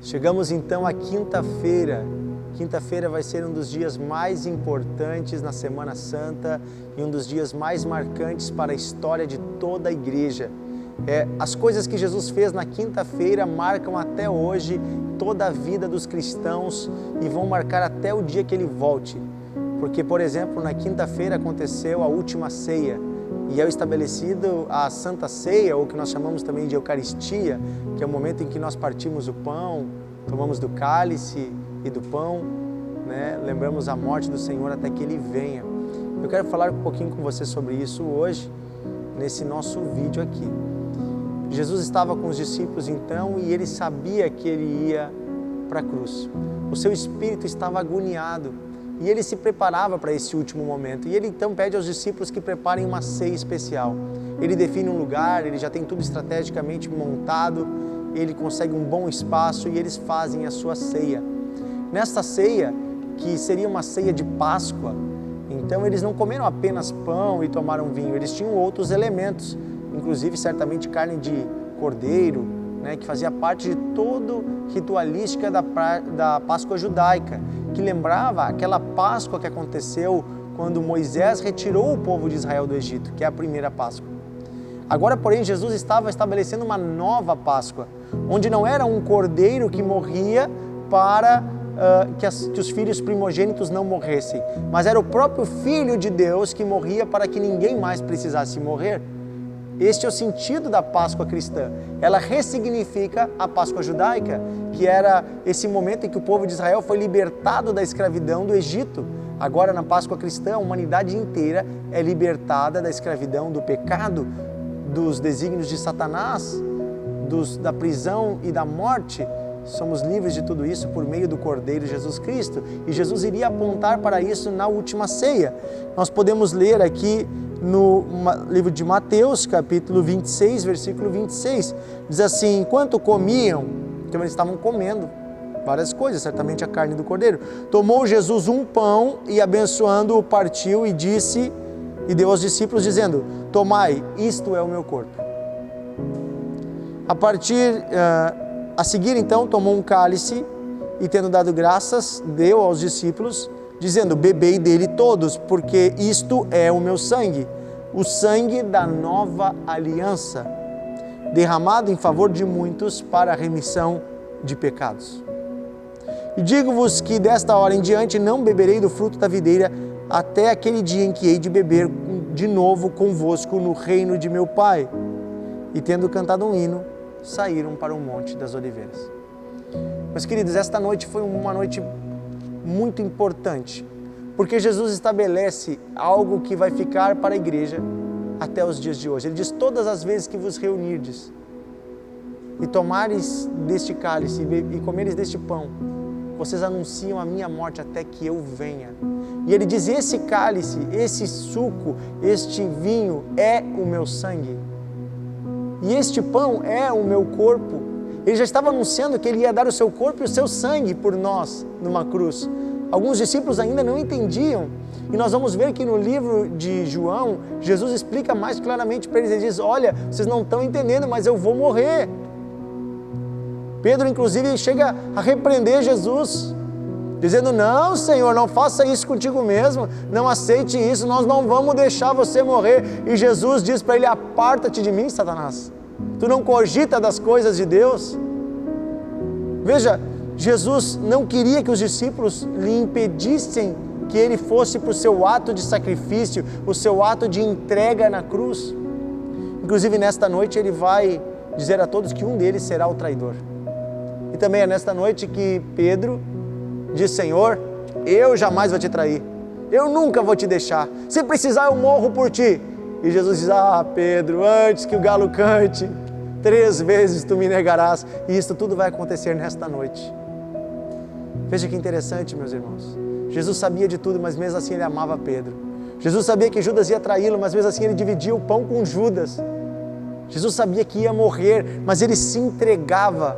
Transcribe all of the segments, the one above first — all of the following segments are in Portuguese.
Chegamos então à quinta-feira. Quinta-feira vai ser um dos dias mais importantes na Semana Santa e um dos dias mais marcantes para a história de toda a igreja. As coisas que Jesus fez na quinta-feira marcam até hoje toda a vida dos cristãos e vão marcar até o dia que Ele volte. Porque, por exemplo, na quinta-feira aconteceu a última ceia e é estabelecido a Santa Ceia, ou que nós chamamos também de Eucaristia, que é o momento em que nós partimos o pão, tomamos do cálice e do pão, né? Lembramos a morte do Senhor até que Ele venha. Eu quero falar um pouquinho com você sobre isso hoje, nesse nosso vídeo aqui. Jesus estava com os discípulos então e Ele sabia que Ele ia para a cruz. O seu espírito estava agoniado e Ele se preparava para esse último momento. E Ele então pede aos discípulos que preparem uma ceia especial. Ele define um lugar, Ele já tem tudo estrategicamente montado, Ele consegue um bom espaço e eles fazem a sua ceia. Nesta ceia, que seria uma ceia de Páscoa, então eles não comeram apenas pão e tomaram vinho, eles tinham outros elementos, inclusive certamente carne de cordeiro, né, que fazia parte de toda ritualística da Páscoa judaica, que lembrava aquela Páscoa que aconteceu quando Moisés retirou o povo de Israel do Egito, que é a primeira Páscoa. Agora, porém, Jesus estava estabelecendo uma nova Páscoa, onde não era um cordeiro que morria para que os filhos primogênitos não morressem, mas era o próprio Filho de Deus que morria para que ninguém mais precisasse morrer. Este é o sentido da Páscoa cristã. Ela ressignifica a Páscoa judaica, que era esse momento em que o povo de Israel foi libertado da escravidão do Egito. Agora, na Páscoa cristã, a humanidade inteira é libertada da escravidão, do pecado, dos desígnios de Satanás, da prisão e da morte. Somos livres de tudo isso por meio do Cordeiro Jesus Cristo. E Jesus iria apontar para isso na última ceia. Nós podemos ler aqui no livro de Mateus, capítulo 26, versículo 26. Diz assim: enquanto comiam, então eles estavam comendo várias coisas, certamente a carne do cordeiro. Tomou Jesus um pão e abençoando-o partiu e disse, e deu aos discípulos dizendo: tomai, isto é o meu corpo. A seguir então tomou um cálice e tendo dado graças, deu aos discípulos, dizendo: bebei dele todos, porque isto é o meu sangue, o sangue da nova aliança, derramado em favor de muitos para a remissão de pecados. E digo-vos que desta hora em diante não beberei do fruto da videira até aquele dia em que hei de beber de novo convosco no reino de meu Pai. E tendo cantado um hino, saíram para o Monte das Oliveiras. Meus queridos, esta noite foi uma noite muito importante, porque Jesus estabelece algo que vai ficar para a igreja até os dias de hoje. Ele diz: todas as vezes que vos reunirdes e tomares deste cálice e comeres deste pão, vocês anunciam a minha morte até que eu venha. E ele diz: esse cálice, esse suco, este vinho é o meu sangue. E este pão é o meu corpo. Ele já estava anunciando que Ele ia dar o seu corpo e o seu sangue por nós numa cruz. Alguns discípulos ainda não entendiam. E nós vamos ver que no livro de João, Jesus explica mais claramente para eles. Ele diz: olha, vocês não estão entendendo, mas eu vou morrer. Pedro, inclusive, chega a repreender Jesus, dizendo: não, Senhor, não faça isso contigo mesmo, não aceite isso, nós não vamos deixar você morrer. E Jesus diz para ele: aparta-te de mim, Satanás, tu não cogita das coisas de Deus. Veja, Jesus não queria que os discípulos lhe impedissem que ele fosse para o seu ato de sacrifício, o seu ato de entrega na cruz. Inclusive, nesta noite, ele vai dizer a todos que um deles será o traidor. E também é nesta noite que Pedro diz: Senhor, eu jamais vou te trair, eu nunca vou te deixar, se precisar eu morro por ti. E Jesus diz: ah, Pedro, antes que o galo cante, 3 vezes tu me negarás. E isso tudo vai acontecer nesta noite. Veja que interessante, meus irmãos. Jesus sabia de tudo, mas mesmo assim ele amava Pedro. Jesus sabia que Judas ia traí-lo, mas mesmo assim ele dividia o pão com Judas. Jesus sabia que ia morrer, mas ele se entregava.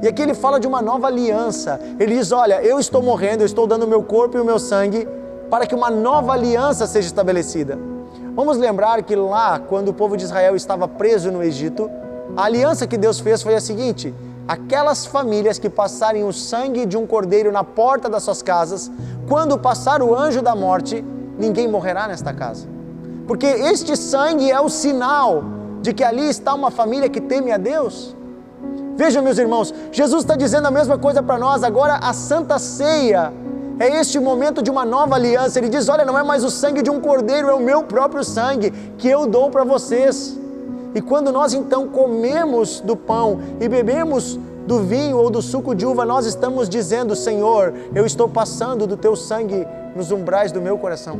E aqui ele fala de uma nova aliança. Ele diz: olha, eu estou morrendo, eu estou dando o meu corpo e o meu sangue para que uma nova aliança seja estabelecida. Vamos lembrar que lá, quando o povo de Israel estava preso no Egito, a aliança que Deus fez foi a seguinte: aquelas famílias que passarem o sangue de um cordeiro na porta das suas casas, quando passar o anjo da morte, ninguém morrerá nesta casa. Porque este sangue é o sinal de que ali está uma família que teme a Deus. Vejam, meus irmãos, Jesus está dizendo a mesma coisa para nós. Agora a Santa Ceia é este momento de uma nova aliança. Ele diz, olha, não é mais o sangue de um cordeiro, é o meu próprio sangue que eu dou para vocês. E quando nós então comemos do pão e bebemos do vinho ou do suco de uva, nós estamos dizendo, Senhor, eu estou passando do teu sangue nos umbrais do meu coração.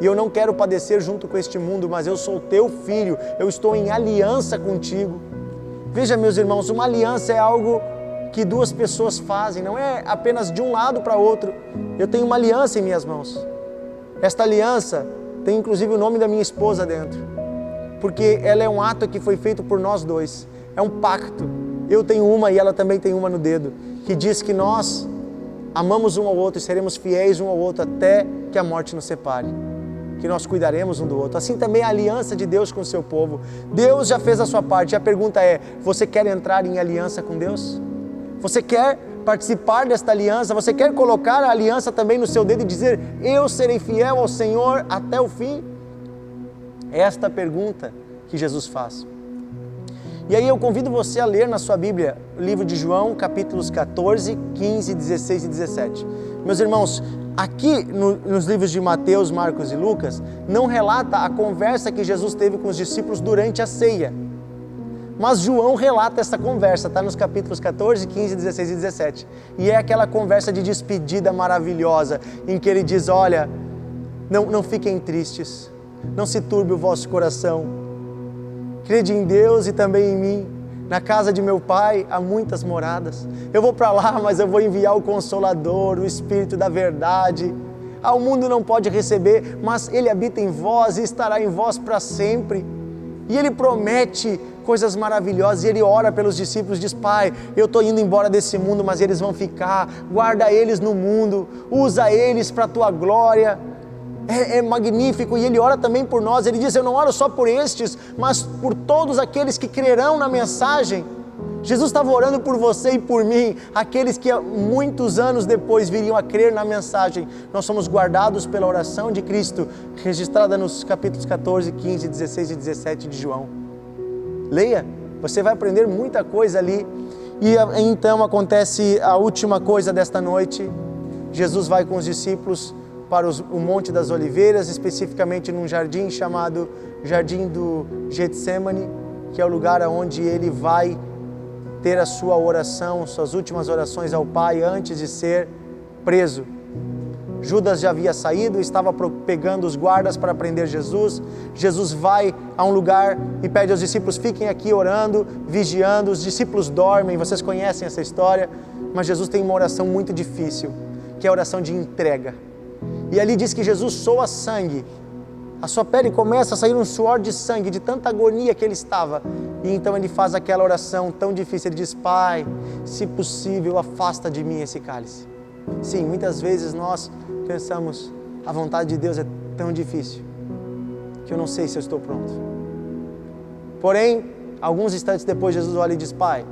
E eu não quero padecer junto com este mundo, mas eu sou teu filho, eu estou em aliança contigo. Veja, meus irmãos, uma aliança é algo que duas pessoas fazem, não é apenas de um lado para outro. Eu tenho uma aliança em minhas mãos. Esta aliança tem inclusive o nome da minha esposa dentro, porque ela é um ato que foi feito por nós dois, é um pacto. Eu tenho uma e ela também tem uma no dedo, que diz que nós amamos um ao outro e seremos fiéis um ao outro até que a morte nos separe, que nós cuidaremos um do outro. Assim também a aliança de Deus com o seu povo. Deus já fez a sua parte, e a pergunta é, você quer entrar em aliança com Deus? Você quer participar desta aliança? Você quer colocar a aliança também no seu dedo e dizer, eu serei fiel ao Senhor até o fim? É esta a pergunta que Jesus faz. E aí eu convido você a ler na sua Bíblia o livro de João, capítulos 14, 15, 16 e 17. Meus irmãos, aqui nos livros de Mateus, Marcos e Lucas, não relata a conversa que Jesus teve com os discípulos durante a ceia. Mas João relata essa conversa, está nos capítulos 14, 15, 16 e 17. E é aquela conversa de despedida maravilhosa, em que ele diz, olha, não fiquem tristes, não se turbe o vosso coração. Crede em Deus e também em mim. Na casa de meu Pai há muitas moradas. Eu vou para lá, mas eu vou enviar o Consolador, o Espírito da verdade. O mundo não pode receber, mas Ele habita em vós e estará em vós para sempre. E Ele promete coisas maravilhosas, e Ele ora pelos discípulos, diz, Pai, eu estou indo embora desse mundo, mas eles vão ficar, guarda eles no mundo, usa eles para a Tua glória. É magnífico, e Ele ora também por nós. Ele diz, eu não oro só por estes, mas por todos aqueles que crerão na mensagem. Jesus estava orando por você e por mim, aqueles que muitos anos depois viriam a crer na mensagem. Nós somos guardados pela oração de Cristo, registrada nos capítulos 14, 15, 16 e 17 de João. Leia, você vai aprender muita coisa ali. E então acontece a última coisa desta noite. Jesus vai com os discípulos para o Monte das Oliveiras, especificamente num jardim chamado Jardim do Getsemane, que é o lugar onde ele vai ter a sua oração, suas últimas orações ao Pai antes de ser preso. Judas já havia saído, estava pegando os guardas para prender Jesus. Jesus vai a um lugar e pede aos discípulos, fiquem aqui orando, vigiando. Os discípulos dormem, vocês conhecem essa história, mas Jesus tem uma oração muito difícil, que é a oração de entrega. E ali diz que Jesus soa sangue, a sua pele começa a sair um suor de sangue, de tanta agonia que ele estava. E então ele faz aquela oração tão difícil, ele diz, Pai, se possível, afasta de mim esse cálice. Sim, muitas vezes nós pensamos, a vontade de Deus é tão difícil, que eu não sei se eu estou pronto. Porém, alguns instantes depois, Jesus olha e diz, Pai,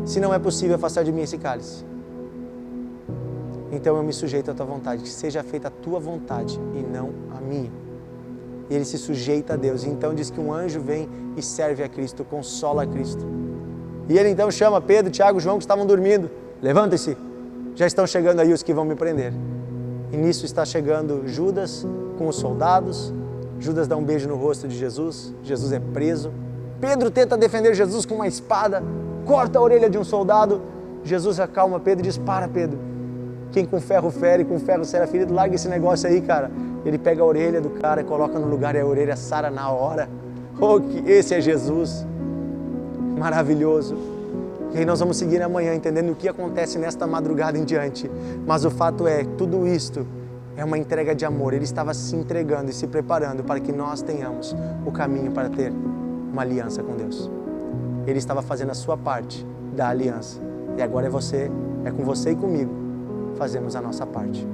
se não é possível afastar de mim esse cálice, então eu me sujeito à tua vontade, que seja feita a tua vontade e não a minha. E ele se sujeita a Deus, e então diz que um anjo vem e serve a Cristo, consola a Cristo. E ele então chama Pedro, Tiago e João, que estavam dormindo, levantem-se, já estão chegando aí os que vão me prender. E nisso está chegando Judas com os soldados. Judas dá um beijo no rosto de Jesus, Jesus é preso. Pedro tenta defender Jesus com uma espada, corta a orelha de um soldado. Jesus acalma Pedro e diz, para Pedro, quem com ferro fere, com ferro será ferido, larga esse negócio aí, cara. Ele pega a orelha do cara, coloca no lugar e a orelha sara na hora. Oh, esse é Jesus, maravilhoso. E aí nós vamos seguir amanhã entendendo o que acontece nesta madrugada em diante. Mas o fato é, tudo isto é uma entrega de amor. Ele estava se entregando e se preparando para que nós tenhamos o caminho para ter uma aliança com Deus. Ele estava fazendo a sua parte da aliança. E agora é com você e comigo, fazemos a nossa parte.